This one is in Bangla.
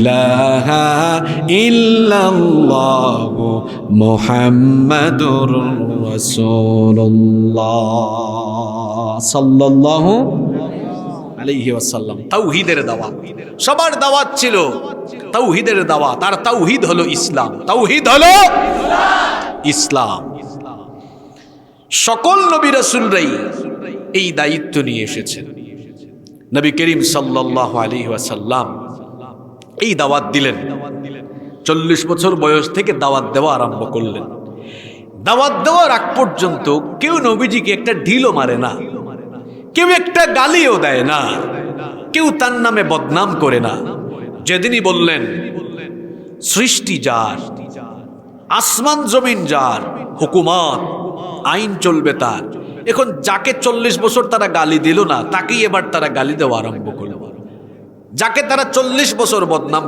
ইলাহা ইল্লাল্লাহু মুহাম্মাদুর রাসূলুল্লাহ সাল্লাল্লাহু আলাইহি ওয়াসাল্লাম। তাওহীদের দাওয়াত, সবার দাওয়াত ছিল তাওহীদের দাওয়াত, আর তাওহীদ হলো ইসলাম। তাওহীদ হলো ইসলাম। সকল নবী রাসূলরাই এই দায়িত্ব নিয়ে এসেছেন। নবী করিম সাল্লাল্লাহু আলাইহি ওয়াসাল্লাম এই দাওয়াত দিলেন। 40 বছর বয়স থেকে দাওয়াত দেওয়া আরম্ভ করলেন। দাওয়াত দেওয়ার আগ পর্যন্ত কেউ নবীজিকে একটা ঢিলও মারে না, কেউ একটা গালিও দেয় না, কেউ তার নামে বদনাম করে না। যেদিনই বললেন সৃষ্টি যার, আসমান জমিন যার, হুকুমত আইন চলবে তার, এখন যাকে 40 বছর তারা গালি দিল না, তাকেই এবার তারা গালি দেওয়া আরম্ভ করল। যাকে তারা 40 বছর বদনাম